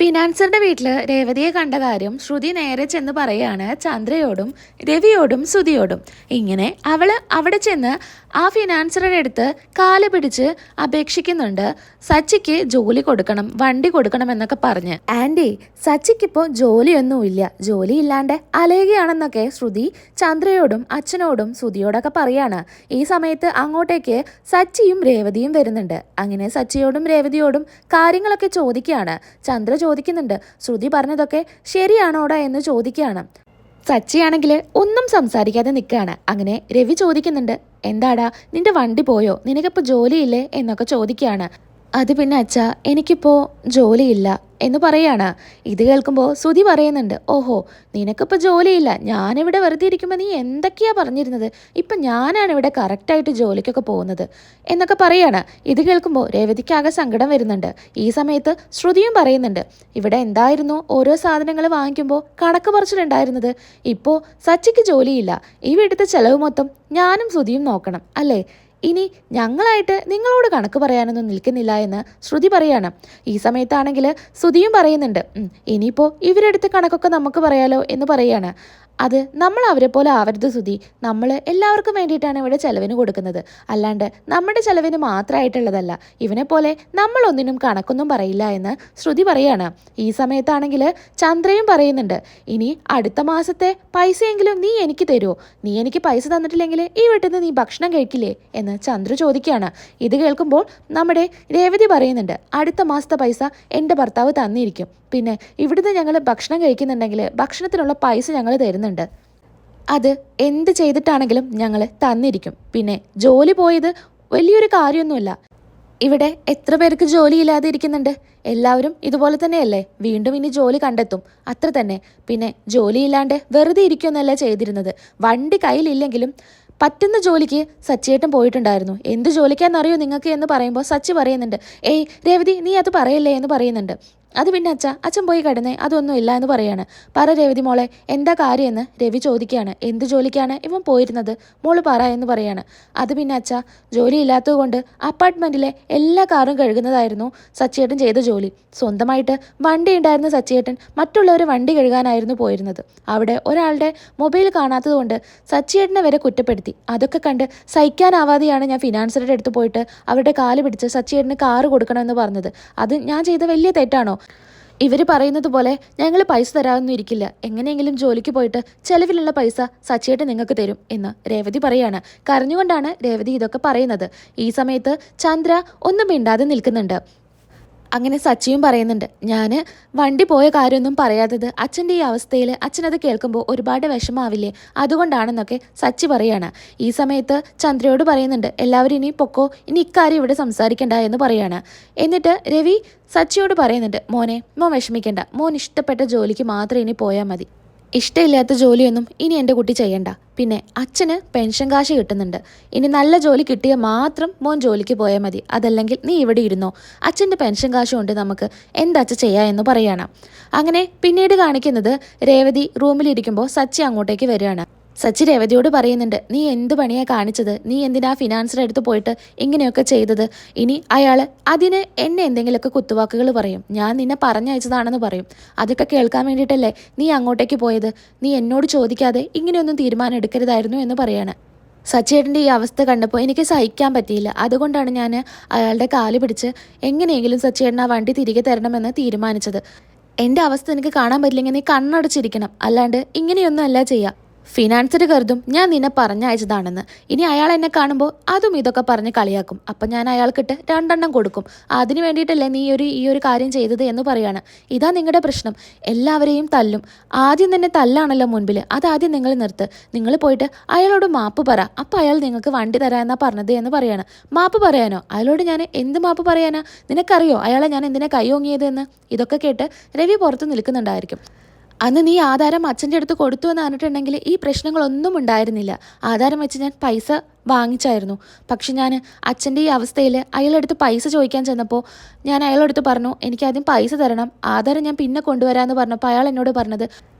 ഫിനാൻസറുടെ വീട്ടിൽ രേവതിയെ കണ്ട കാര്യം ശ്രുതി നേരെ ചെന്ന് പറയാണ് ചന്ദ്രയോടും രവിയോടും സുധിയോടും. ഇങ്ങനെ അവള് അവിടെ ചെന്ന് ആ ഫിനാൻസറുടെ അടുത്ത് കാല് പിടിച്ച് അപേക്ഷിക്കുന്നുണ്ട്. സച്ചിക്ക് ജോലി കൊടുക്കണം, വണ്ടി കൊടുക്കണം എന്നൊക്കെ പറഞ്ഞ്. ആൻറ്റി, സച്ചിക്കിപ്പോൾ ജോലിയൊന്നുമില്ല, ജോലി ഇല്ലാണ്ട് അലയുകയാണെന്നൊക്കെ ശ്രുതി ചന്ദ്രയോടും അച്ഛനോടും സുധിയോടൊക്കെ പറയാണ്. ഈ സമയത്ത് അങ്ങോട്ടേക്ക് സച്ചിയും രേവതിയും വരുന്നുണ്ട്. അങ്ങനെ സച്ചിയോടും രേവതിയോടും കാര്യങ്ങളൊക്കെ ചോദിക്കുകയാണ്. ചന്ദ്ര ചോദിക്കുന്നുണ്ട്, ശ്രുതി പറഞ്ഞതൊക്കെ ശരിയാണോടാ എന്ന് ചോദിക്കുകയാണ്. സച്ചിയാണെങ്കിൽ ഒന്നും സംസാരിക്കാതെ നിൽക്കുകയാണ്. അങ്ങനെ രവി ചോദിക്കുന്നുണ്ട്, എന്താടാ നിന്റെ വണ്ടി പോയോ, നിനക്കിപ്പോൾ ജോലിയില്ലേ എന്നൊക്കെ ചോദിക്കുകയാണ്. അത് പിന്നെ അച്ഛാ, എനിക്കിപ്പോൾ ജോലിയില്ല എന്ന് പറയാണ്. ഇത് കേൾക്കുമ്പോൾ ശ്രുതി പറയുന്നുണ്ട്, ഓഹോ നിനക്കിപ്പോൾ ജോലിയില്ല, ഞാനിവിടെ വെറുതെ ഇരിക്കുമ്പോൾ നീ എന്തൊക്കെയാ പറഞ്ഞിരുന്നത്, ഇപ്പം ഞാനാണ് ഇവിടെ കറക്റ്റായിട്ട് ജോലിക്കൊക്കെ പോകുന്നത് എന്നൊക്കെ പറയാണ്. ഇത് കേൾക്കുമ്പോൾ രേവതിക്കാകെ സങ്കടം വരുന്നുണ്ട്. ഈ സമയത്ത് ശ്രുതിയും പറയുന്നുണ്ട്, ഇവിടെ എന്തായിരുന്നു ഓരോ സാധനങ്ങൾ വാങ്ങിക്കുമ്പോൾ കണക്ക് പറിച്ചിട്ടുണ്ടായിരുന്നത്, ഇപ്പോൾ സച്ചിക്ക് ജോലിയില്ല, ഈ വീട്ടിലത്തെ ചെലവ് മൊത്തം ഞാനും ശ്രുതിയും നോക്കണം അല്ലേ, ഇനി ഞങ്ങളായിട്ട് നിങ്ങളോട് കണക്ക് പറയാനൊന്നും നിൽക്കുന്നില്ല എന്ന് ശ്രുതി പറയാണ്. ഈ സമയത്താണെങ്കിൽ ശ്രുതിയും പറയുന്നുണ്ട്, ഇനിയിപ്പോൾ ഇവരെടുത്ത് കണക്കൊക്കെ നമുക്ക് പറയാലോ എന്ന് പറയാണ്. അത് നമ്മൾ അവരെ പോലെ ആവരുത് ശ്രുതി, നമ്മൾ എല്ലാവർക്കും വേണ്ടിയിട്ടാണ് ഇവിടെ ചെലവിന് കൊടുക്കുന്നത്, അല്ലാണ്ട് നമ്മുടെ ചെലവിന് മാത്രമായിട്ടുള്ളതല്ല. ഇവനെ പോലെ നമ്മളൊന്നിനും കണക്കൊന്നും പറയില്ല എന്ന് ശ്രുതി പറയാണ്. ഈ സമയത്താണെങ്കിൽ ചന്ദ്രയും പറയുന്നുണ്ട്, ഇനി അടുത്ത മാസത്തെ പൈസയെങ്കിലും നീ എനിക്ക് തരുമോ, നീ എനിക്ക് പൈസ തന്നിട്ടില്ലെങ്കിൽ ഈ വീട്ടിൽ നിന്ന് നീ ഭക്ഷണം കഴിക്കില്ലേ എന്ന് ചന്ദ്ര ചോദിക്കുകയാണ്. ഇത് കേൾക്കുമ്പോൾ നമ്മുടെ രേവതി പറയുന്നുണ്ട്, അടുത്ത മാസത്തെ പൈസ എൻ്റെ ഭർത്താവ് തന്നിരിക്കും, പിന്നെ ഇവിടുന്ന് ഞങ്ങൾ ഭക്ഷണം കഴിക്കുന്നുണ്ടെങ്കിൽ ഭക്ഷണത്തിനുള്ള പൈസ ഞങ്ങൾ തരുന്നുണ്ട്, അത് എന്ത് ചെയ്തിട്ടാണെങ്കിലും ഞങ്ങൾ തന്നിരിക്കും, പിന്നെ ജോലി പോയത് വലിയൊരു കാര്യമൊന്നുമില്ല, ഇവിടെ എത്ര പേർക്ക് ജോലിയില്ലാതെ ഇരിക്കുന്നുണ്ട്, എല്ലാവരും ഇതുപോലെ തന്നെയല്ലേ, വീണ്ടും ഇനി ജോലി കണ്ടെത്തും, അത്ര തന്നെ. പിന്നെ ജോലിയില്ലാണ്ട് വെറുതെ ഇരിക്കുമെന്നല്ല ചെയ്തിരുന്നത്, വണ്ടി കയ്യിലില്ലെങ്കിലും പറ്റുന്ന ജോലിക്ക് സച്ചിയേട്ടൻ പോയിട്ടുണ്ടായിരുന്നു. എന്ത് ജോലിക്കാണെന്നറിയോ നിങ്ങൾക്ക് എന്ന് പറയുമ്പോൾ സച്ചി പറയുന്നുണ്ട്, ഏയ് രേവതി നീ അത് പറയല്ലേ എന്ന് പറയുന്നുണ്ട്. അത് പിന്നെ അച്ഛൻ പോയി കിടന്നേ, അതൊന്നും ഇല്ല എന്ന് പറയാണ്. പറ രേവതി മോളെ, എന്താ കാര്യമെന്ന് രവി ചോദിക്കുകയാണ്. എന്ത് ജോലിക്കാണ് ഇവൻ പോയിരുന്നത്, മോള് പറ എന്ന് പറയാണ്. അത് പിന്നെ ജോലി ഇല്ലാത്തത് കൊണ്ട് അപ്പാർട്ട്മെൻറ്റിലെ എല്ലാ കാറും കഴുകുന്നതായിരുന്നു സച്ചിയേട്ടൻ ചെയ്ത ജോലി. സ്വന്തമായിട്ട് വണ്ടി ഉണ്ടായിരുന്ന സച്ചിയേട്ടൻ മറ്റുള്ളവർ വണ്ടി കഴുകാനായിരുന്നു പോയിരുന്നത്. അവിടെ ഒരാളുടെ മൊബൈൽ കാണാത്തത് കൊണ്ട് സച്ചിയേട്ടനെ വരെ കുറ്റപ്പെടുത്തി. അതൊക്കെ കണ്ട് സഹിക്കാനാവാതെയാണ് ഞാൻ ഫിനാൻസറുടെ അടുത്ത് പോയിട്ട് അവരുടെ കാല് പിടിച്ച് സച്ചിയേട്ടന് കാറ് കൊടുക്കണമെന്ന് പറഞ്ഞത്. അത് ഞാൻ ചെയ്ത വലിയ തെറ്റാണോ? ഇവർ പറയുന്നത് പോലെ ഞങ്ങൾ പൈസ തരാമെന്നും ഇരിക്കില്ല, എങ്ങനെയെങ്കിലും ജോലിക്ക് പോയിട്ട് ചെലവിലുള്ള പൈസ സച്ചിയേട്ടൻ നിങ്ങൾക്ക് തരും എന്ന് രേവതി പറയാണ്. കരഞ്ഞുകൊണ്ടാണ് രേവതി ഇതൊക്കെ പറയുന്നത്. ഈ സമയത്ത് ചന്ദ്ര ഒന്നും മിണ്ടാതെ നിൽക്കുന്നുണ്ട്. അങ്ങനെ സച്ചിയും പറയുന്നുണ്ട്, ഞാൻ വണ്ടി പോയ കാര്യമൊന്നും പറയാത്തത് അച്ഛൻ്റെ ഈ അവസ്ഥയിൽ അച്ഛനത് കേൾക്കുമ്പോൾ ഒരുപാട് വിഷമാവില്ലേ, അതുകൊണ്ടാണെന്നൊക്കെ സച്ചി പറയാണ്. ഈ സമയത്ത് ചന്ദ്രയോട് പറയുന്നുണ്ട്, എല്ലാവരും ഇനി പൊക്കോ, ഇനി ഇക്കാര്യം ഇവിടെ സംസാരിക്കണ്ട എന്ന് പറയാണ്. എന്നിട്ട് രവി സച്ചിയോട് പറയുന്നുണ്ട്, മോൻ വിഷമിക്കണ്ട, മോൻ ഇഷ്ടപ്പെട്ട ജോലിക്ക് മാത്രം ഇനി പോയാൽ മതി, ഇഷ്ടമില്ലാത്ത ജോലിയൊന്നും ഇനി എൻ്റെ കുട്ടി ചെയ്യണ്ട, പിന്നെ അച്ഛന് പെൻഷൻ കാശ് കിട്ടുന്നുണ്ട്, ഇനി നല്ല ജോലി കിട്ടിയാൽ മാത്രം മോൻ ജോലിക്ക് പോയാൽ മതി, അതല്ലെങ്കിൽ നീ ഇവിടെ ഇരുന്നോ, അച്ഛൻ്റെ പെൻഷൻ കാശ് കൊണ്ട് നമുക്ക് എന്താ ചെയ്യാ എന്ന് പറയാണ്. അങ്ങനെ പിന്നീട് കാണിക്കുന്നത് രേവതി റൂമിലിരിക്കുമ്പോൾ സച്ചി അങ്ങോട്ടേക്ക് വരികയാണ്. സച്ചി രേവതിയോട് പറയുന്നുണ്ട്, നീ എന്ത് പണിയാണ് കാണിച്ചത്, നീ എന്തിനാ ഫിനാൻസർ എടുത്ത് പോയിട്ട് ഇങ്ങനെയൊക്കെ ചെയ്തത്, ഇനി അയാൾ അതിന് എന്നെ എന്തെങ്കിലുമൊക്കെ കുത്തുവാക്കുകൾ പറയും, ഞാൻ നിന്നെ പറഞ്ഞയച്ചതാണെന്ന് പറയും, അതൊക്കെ കേൾക്കാൻ വേണ്ടിയിട്ടല്ലേ നീ അങ്ങോട്ടേക്ക് പോയത്, നീ എന്നോട് ചോദിക്കാതെ ഇങ്ങനെയൊന്നും തീരുമാനം എടുക്കരുതായിരുന്നു എന്ന് പറയാണ്. സച്ചിയേട്ടൻ്റെ ഈ അവസ്ഥ കണ്ടപ്പോൾ എനിക്ക് സഹിക്കാൻ പറ്റിയില്ല, അതുകൊണ്ടാണ് ഞാൻ അയാളുടെ കാല് പിടിച്ച് എങ്ങനെയെങ്കിലും സച്ചിയേട്ടൻ ആ വണ്ടി തിരികെ തരണമെന്ന് തീരുമാനിച്ചത്. എൻ്റെ അവസ്ഥ എനിക്ക് കാണാൻ പറ്റില്ലെങ്കിൽ നീ കണ്ണടച്ചിരിക്കണം, അല്ലാണ്ട് ഇങ്ങനെയൊന്നും അല്ല ചെയ്യുക, ഫിനാൻസർ കരുതും ഞാൻ നിന്നെ പറഞ്ഞയച്ചതാണെന്ന്, ഇനി അയാൾ എന്നെ കാണുമ്പോൾ അതും ഇതൊക്കെ പറഞ്ഞ് കളിയാക്കും, അപ്പം ഞാൻ അയാൾക്കിട്ട് 2 എണ്ണം കൊടുക്കും, അതിന് വേണ്ടിയിട്ടല്ലേ നീ ഈ ഒരു കാര്യം ചെയ്തത് എന്ന് പറയാണ്. ഇതാ നിങ്ങളുടെ പ്രശ്നം, എല്ലാവരെയും തല്ലും, ആദ്യം തന്നെ തല്ലാണല്ലോ മുൻപിൽ, അതാദ്യം നിങ്ങൾ നിർത്ത്, നിങ്ങൾ പോയിട്ട് അയാളോട് മാപ്പ് പറ, അപ്പം അയാൾ നിങ്ങൾക്ക് വണ്ടി തരാമെന്നാ പറഞ്ഞത് എന്ന് പറയാണ്. മാപ്പ് പറയാനോ, അയാളോട് ഞാൻ എന്ത് മാപ്പ് പറയാനാ, നിനക്കറിയോ അയാളെ ഞാൻ എന്തിനാ കൈയോങ്ങിയത് എന്ന്? ഇതൊക്കെ കേട്ട് രവി പുറത്ത് നിൽക്കുന്നുണ്ടായിരിക്കും. അന്ന് നീ ആധാരം അച്ഛൻ്റെ അടുത്ത് കൊടുത്തു എന്ന് പറഞ്ഞിട്ടുണ്ടെങ്കിൽ ഈ പ്രശ്നങ്ങളൊന്നും ഉണ്ടായിരുന്നില്ല, ആധാരം വെച്ച് ഞാൻ പൈസ വാങ്ങിച്ചായിരുന്നു, പക്ഷെ ഞാൻ അച്ഛൻ്റെ ഈ അവസ്ഥയിൽ അയാളെടുത്ത് പൈസ ചോദിക്കാൻ ചെന്നപ്പോൾ ഞാൻ അയാളെടുത്ത് പറഞ്ഞു എനിക്കാദ്യം പൈസ തരണം, ആധാരം ഞാൻ പിന്നെ കൊണ്ടുവരാമെന്ന് പറഞ്ഞപ്പോൾ അയാൾ എന്നോട് പറഞ്ഞത്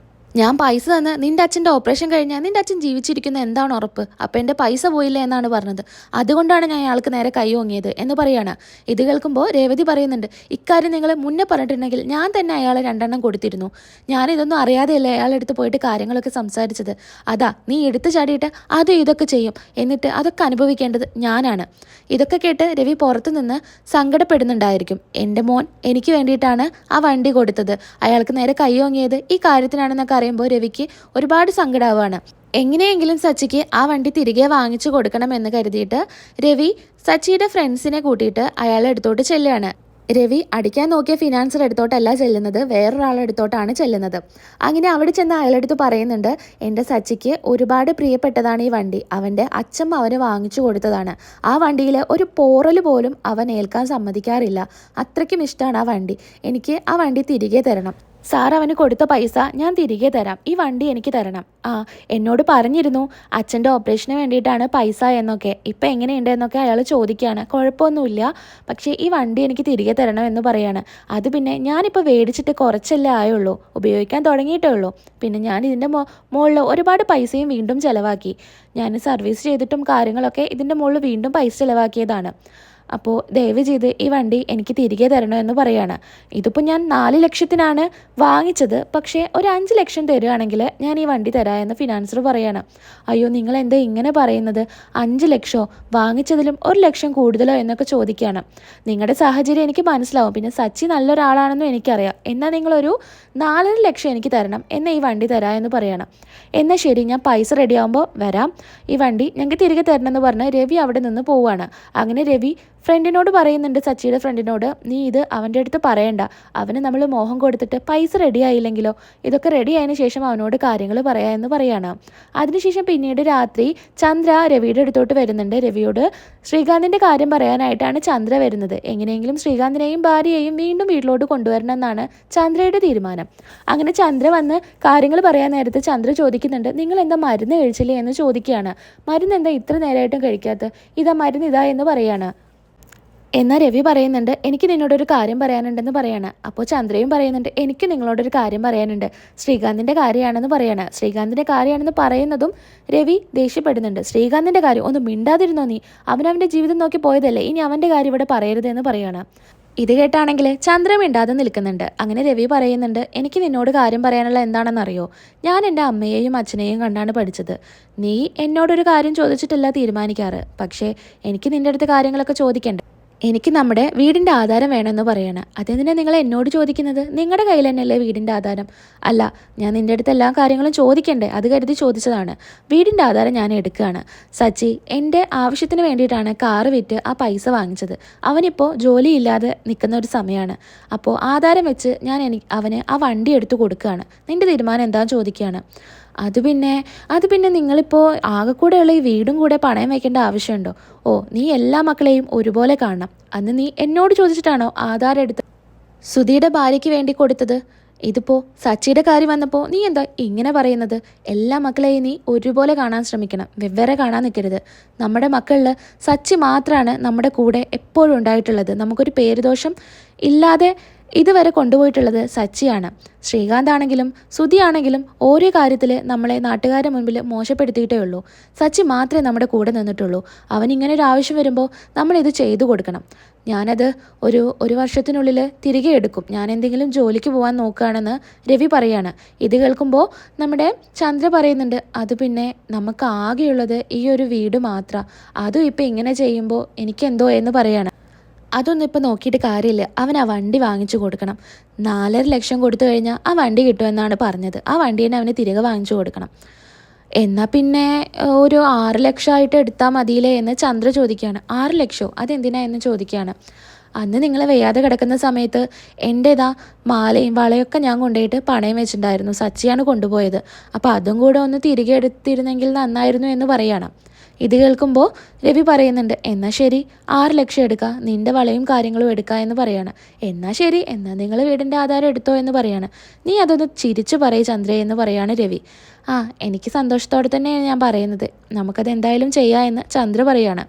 ഞാൻ പൈസ തന്ന് നിൻ്റെ അച്ഛൻ്റെ ഓപ്പറേഷൻ കഴിഞ്ഞാൽ നിൻ്റെ അച്ഛൻ ജീവിച്ചിരിക്കുന്ന എന്താണ് ഉറപ്പ്? അപ്പം എൻ്റെ പൈസ പോയില്ല എന്നാണ് പറഞ്ഞത്. അതുകൊണ്ടാണ് ഞാൻ അയാൾക്ക് നേരെ കൈ ഓങ്ങിയത് എന്ന് പറയാണ്. ഇത് കേൾക്കുമ്പോൾ രേവതി പറയുന്നുണ്ട്, ഇക്കാര്യം നിങ്ങൾ മുന്നേ പറഞ്ഞിട്ടുണ്ടെങ്കിൽ ഞാൻ തന്നെ അയാളെ 2 കൊടുത്തിരുന്നു. ഞാനിതൊന്നും അറിയാതെയല്ലേ അയാളെടുത്ത് പോയിട്ട് കാര്യങ്ങളൊക്കെ സംസാരിച്ചത്. അതാ നീ എടുത്തു ചാടിയിട്ട് ഇതൊക്കെ ചെയ്യും, എന്നിട്ട് അതൊക്കെ അനുഭവിക്കേണ്ടത് ഞാനാണ്. ഇതൊക്കെ കേട്ട് രവി പുറത്തു നിന്ന് സങ്കടപ്പെടുന്നുണ്ടായിരിക്കും. എൻ്റെ മോൻ എനിക്ക് വേണ്ടിയിട്ടാണ് ആ വണ്ടി കൊടുത്തത്, അയാൾക്ക് നേരെ കൈ ഓങ്ങിയത് ഈ കാര്യത്തിനാണെന്നൊക്കെ പറയുമ്പോൾ രവിക്ക് ഒരുപാട് സങ്കടമാവാണ്. എങ്ങനെയെങ്കിലും സച്ചിക്ക് ആ വണ്ടി തിരികെ വാങ്ങിച്ചു കൊടുക്കണമെന്ന് കരുതിയിട്ട് രവി സച്ചിയുടെ ഫ്രണ്ട്സിനെ കൂട്ടിയിട്ട് അയാളെ അടുത്തോട്ട് ചെല്ലുകയാണ്. രവി അടിക്കാൻ നോക്കിയ ഫിനാൻസർ അടുത്തോട്ടല്ല ചെല്ലുന്നത്, വേറൊരാളെടുത്തോട്ടാണ് ചെല്ലുന്നത്. അങ്ങനെ അവിടെ ചെന്ന് അയാളെടുത്ത് പറയുന്നുണ്ട്, എൻ്റെ സച്ചിക്ക് ഒരുപാട് പ്രിയപ്പെട്ടതാണ് ഈ വണ്ടി, അവൻ്റെ അച്ഛൻ അവന് വാങ്ങിച്ചു കൊടുത്തതാണ്. ആ വണ്ടിയിൽ ഒരു പോറൽ പോലും അവൻ ഏൽക്കാൻ സമ്മതിക്കാറില്ല, അത്രയ്ക്കും ഇഷ്ടമാണ് ആ വണ്ടി. എനിക്ക് ആ വണ്ടി തിരികെ തരണം. സാർ അവന് കൊടുത്ത പൈസ ഞാൻ തിരികെ തരാം, ഈ വണ്ടി എനിക്ക് തരണം. എന്നോട് പറഞ്ഞിരുന്നു അച്ഛൻ്റെ ഓപ്പറേഷന് വേണ്ടിയിട്ടാണ് പൈസ എന്നൊക്കെ. ഇപ്പം എങ്ങനെയുണ്ട് എന്നൊക്കെ അയാൾ ചോദിക്കുകയാണ്. കുഴപ്പമൊന്നുമില്ല, പക്ഷേ ഈ വണ്ടി എനിക്ക് തിരികെ തരണം എന്ന് പറയാണ്. അത് പിന്നെ ഞാനിപ്പോൾ മേടിച്ചിട്ട് കുറച്ചല്ലേ ആയുള്ളൂ, ഉപയോഗിക്കാൻ തുടങ്ങിയിട്ടേ ഉള്ളൂ. പിന്നെ ഞാൻ ഇതിൻ്റെ മുകളിൽ ഒരുപാട് പൈസയും വീണ്ടും ചിലവാക്കി. ഞാൻ സർവീസ് ചെയ്തിട്ടും കാര്യങ്ങളൊക്കെ ഇതിൻ്റെ മുകളിൽ വീണ്ടും പൈസ ചിലവാക്കിയതാണ്. അപ്പോൾ ദയവ് ചെയ്ത് ഈ വണ്ടി എനിക്ക് തിരികെ തരണമെന്ന് പറയാണ്. ഇതിപ്പോൾ ഞാൻ 4 ലക്ഷത്തിനാണ് വാങ്ങിച്ചത്, പക്ഷേ ഒരു 5 ലക്ഷം തരുകയാണെങ്കിൽ ഞാൻ ഈ വണ്ടി തരാമെന്ന് ഫിനാൻസർ പറയാണ്. അയ്യോ നിങ്ങൾ എന്താ ഇങ്ങനെ പറയുന്നത്, 5 ലക്ഷമോ, വാങ്ങിച്ചതിലും 1 ലക്ഷം കൂടുതലോ എന്നൊക്കെ ചോദിക്കുകയാണ്. നിങ്ങളുടെ സാഹചര്യം എനിക്ക് മനസ്സിലാവും, പിന്നെ സച്ചി നല്ലൊരാളാണെന്നും എനിക്കറിയാം. എന്നാൽ നിങ്ങളൊരു 4.5 ലക്ഷം എനിക്ക് തരണം, എന്നാൽ ഈ വണ്ടി തരാമെന്ന് പറയണം. എന്നാൽ ശരി, ഞാൻ പൈസ റെഡിയാകുമ്പോൾ വരാം, ഈ വണ്ടി ഞങ്ങൾക്ക് തിരികെ തരണമെന്ന് പറഞ്ഞ് രവി അവിടെ നിന്ന് പോവുകയാണ്. അങ്ങനെ രവി ഫ്രണ്ടിനോട് പറയുന്നുണ്ട്, സച്ചിയുടെ ഫ്രണ്ടിനോട്, നീ ഇത് അവൻ്റെ അടുത്ത് പറയണ്ട, അവന് നമ്മൾ മോഹം കൊടുത്തിട്ട് പൈസ റെഡി ആയില്ലെങ്കിലോ, ഇതൊക്കെ റെഡി ആയതിനു ശേഷം അവനോട് കാര്യങ്ങൾ പറയാമെന്ന് പറയാണ്. അതിനുശേഷം പിന്നീട് രാത്രി ചന്ദ്ര രവിയുടെ അടുത്തോട്ട് വരുന്നുണ്ട്. രവിയോട് ശ്രീകാന്തിൻ്റെ കാര്യം പറയാനായിട്ടാണ് ചന്ദ്ര വരുന്നത്. എങ്ങനെയെങ്കിലും ശ്രീകാന്തിനെയും ഭാര്യയെയും വീണ്ടും വീട്ടിലോട്ട് കൊണ്ടുവരണമെന്നാണ് ചന്ദ്രയുടെ തീരുമാനം. അങ്ങനെ ചന്ദ്ര വന്ന് കാര്യങ്ങൾ പറയാൻ നേരത്ത് ചന്ദ്ര ചോദിക്കുന്നുണ്ട്, നിങ്ങൾ എന്താ മരുന്ന് കഴിച്ചില്ലേ എന്ന് ചോദിക്കുകയാണ്. മരുന്ന് എന്താ ഇത്ര നേരമായിട്ടും കഴിക്കാത്ത, ഇതാ മരുന്ന് ഇതാ എന്ന് പറയാണ്. എന്നാൽ രവി പറയുന്നുണ്ട്, എനിക്ക് നിന്നോടൊരു കാര്യം പറയാനുണ്ടെന്ന് പറയാണ്. അപ്പോൾ ചന്ദ്രയും പറയുന്നുണ്ട്, എനിക്ക് നിങ്ങളോടൊരു കാര്യം പറയാനുണ്ട്, ശ്രീകാന്തിൻ്റെ കാര്യമാണെന്ന് പറയാണ്. ശ്രീകാന്തിൻ്റെ കാര്യമാണെന്ന് പറയുന്നതും രവി ദേഷ്യപ്പെടുന്നുണ്ട്. ശ്രീകാന്തിൻ്റെ കാര്യം ഒന്ന് മിണ്ടാതിരുന്നോ നീ, അവനവൻ്റെ ജീവിതം നോക്കി പോയതല്ലേ, ഇനി അവൻ്റെ കാര്യം ഇവിടെ പറയരുതെന്ന് പറയാണ്. ഇത് കേട്ടാണെങ്കിൽ ചന്ദ്ര മിണ്ടാതെ നിൽക്കുന്നുണ്ട്. അങ്ങനെ രവി പറയുന്നുണ്ട്, എനിക്ക് നിന്നോട് കാര്യം പറയാനുള്ള എന്താണെന്നറിയോ, ഞാൻ എൻ്റെ അമ്മയെയും അച്ഛനെയും കണ്ടാണ് പഠിച്ചത്. നീ എന്നോടൊരു കാര്യം ചോദിച്ചിട്ടല്ല തീരുമാനിക്കാറ്, പക്ഷേ എനിക്ക് നിൻ്റെ അടുത്ത് കാര്യങ്ങളൊക്കെ ചോദിക്കണ്ടേ. എനിക്ക് നമ്മുടെ വീടിൻ്റെ ആധാരം വേണമെന്ന് പറയാണ്. അതെന്തിനാ നിങ്ങൾ എന്നോട് ചോദിക്കുന്നത്, നിങ്ങളുടെ കയ്യിൽ തന്നെയല്ലേ വീടിൻ്റെ ആധാരം. അല്ല, ഞാൻ നിൻ്റെ അടുത്ത് എല്ലാ കാര്യങ്ങളും ചോദിക്കണ്ടേ, അത് കരുതി ചോദിച്ചതാണ്. വീടിൻ്റെ ആധാരം ഞാൻ എടുക്കുകയാണ്. സച്ചി എൻ്റെ ആവശ്യത്തിന് വേണ്ടിയിട്ടാണ് കാറ് വിറ്റ് ആ പൈസ വാങ്ങിച്ചത്. അവനിപ്പോൾ ജോലിയില്ലാതെ നിൽക്കുന്ന ഒരു സമയമാണ്. അപ്പോൾ ആധാരം വെച്ച് ഞാൻ അവന് ആ വണ്ടി എടുത്ത് കൊടുക്കുകയാണ്. നിൻ്റെ തീരുമാനം എന്താണെന്ന് ചോദിക്കുകയാണ്. അത് പിന്നെ നിങ്ങളിപ്പോൾ ആകെക്കൂടെയുള്ള ഈ വീടും കൂടെ പണയം വയ്ക്കേണ്ട ആവശ്യമുണ്ടോ? ഓ, നീ എല്ലാ മക്കളെയും ഒരുപോലെ കാണണം. അന്ന് നീ എന്നോട് ചോദിച്ചിട്ടാണോ ആധാരം എടുത്ത് സുധിയുടെ ഭാര്യയ്ക്ക് വേണ്ടി കൊടുത്തത്? ഇതിപ്പോൾ സച്ചിയുടെ കാര്യം വന്നപ്പോൾ നീ എന്താ ഇങ്ങനെ പറയുന്നത്? എല്ലാ മക്കളെയും നീ ഒരുപോലെ കാണാൻ ശ്രമിക്കണം, വെവ്വേറെ കാണാൻ നിൽക്കരുത്. നമ്മുടെ മക്കളിൽ സച്ചി മാത്രമാണ് നമ്മുടെ കൂടെ എപ്പോഴും ഉണ്ടായിട്ടുള്ളത്. നമുക്കൊരു പേരുദോഷം ഇല്ലാതെ ഇതുവരെ കൊണ്ടുപോയിട്ടുള്ളത് സച്ചിയാണ്. ശ്രീകാന്ത് ആണെങ്കിലും സുധി ആണെങ്കിലും ഓരോ കാര്യത്തിൽ നമ്മളെ നാട്ടുകാരുടെ മുൻപിൽ മോശപ്പെടുത്തിയിട്ടേ ഉള്ളൂ. സച്ചി മാത്രമേ നമ്മുടെ കൂടെ നിന്നിട്ടുള്ളൂ. അവനിങ്ങനെ ഒരു ആവശ്യം വരുമ്പോൾ നമ്മളിത് ചെയ്തു കൊടുക്കണം. ഞാനത് ഒരു വർഷത്തിനുള്ളിൽ തിരികെ എടുക്കും. ഞാൻ എന്തെങ്കിലും ജോലിക്ക് പോകാൻ നോക്കുകയാണെന്ന് രവി പറയാണ്. ഇത് കേൾക്കുമ്പോൾ നമ്മുടെ ചന്ദ്ര പറയുന്നുണ്ട്, അത് പിന്നെ നമുക്ക് ആകെയുള്ളത് ഈ ഒരു വീട് മാത്രമാണ്, അതും ഇപ്പം ഇങ്ങനെ ചെയ്യുമ്പോൾ എനിക്കെന്തോ എന്ന് പറയാണ്. അതൊന്നും ഇപ്പോൾ നോക്കിയിട്ട് കാര്യമില്ല, അവൻ ആ വണ്ടി വാങ്ങിച്ചു കൊടുക്കണം. 4.5 ലക്ഷം കൊടുത്തു കഴിഞ്ഞാൽ ആ വണ്ടി കിട്ടുമെന്നാണ് പറഞ്ഞത്. ആ വണ്ടി തന്നെ അവന് തിരികെ വാങ്ങിച്ചു കൊടുക്കണം. എന്നാൽ പിന്നെ ഒരു 6 ലക്ഷമായിട്ട് എടുത്താൽ മതിയില്ലേ എന്ന് ചന്ദ്ര ചോദിക്കുകയാണ്. 6 ലക്ഷമോ, അതെന്തിനാ എന്ന് ചോദിക്കുകയാണ്. അന്ന് നിങ്ങൾ വയ്യാതെ കിടക്കുന്ന സമയത്ത് എൻ്റേതാ മാലയും വളയൊക്കെ ഞാൻ കൊണ്ടുപോയിട്ട് പണയം വെച്ചിട്ടുണ്ടായിരുന്നു, സച്ചിയാണ് കൊണ്ടുപോയത്. അപ്പോൾ അതും കൂടെ ഒന്ന് തിരികെ എടുത്തിരുന്നെങ്കിൽ നന്നായിരുന്നു എന്ന് പറയണം. ഇത് കേൾക്കുമ്പോൾ രവി പറയുന്നുണ്ട്, എന്നാൽ ശരി 6 ലക്ഷം എടുക്കുക, നിൻ്റെ വളയും കാര്യങ്ങളും എടുക്കുക എന്ന് പറയാണ്. എന്നാൽ ശരി, എന്നാൽ നിങ്ങൾ വീടിൻ്റെ ആധാരം എടുത്തോ എന്ന് പറയാണ്. നീ അതൊന്ന് ചിരിച്ചു പറയ് ചന്ദ്രേ എന്ന് പറയാണ് രവി. എനിക്ക് സന്തോഷത്തോടെ തന്നെയാണ് ഞാൻ പറയുന്നത്, നമുക്കത് എന്തായാലും ചെയ്യാം എന്ന് ചന്ദ്ര പറയാണ്.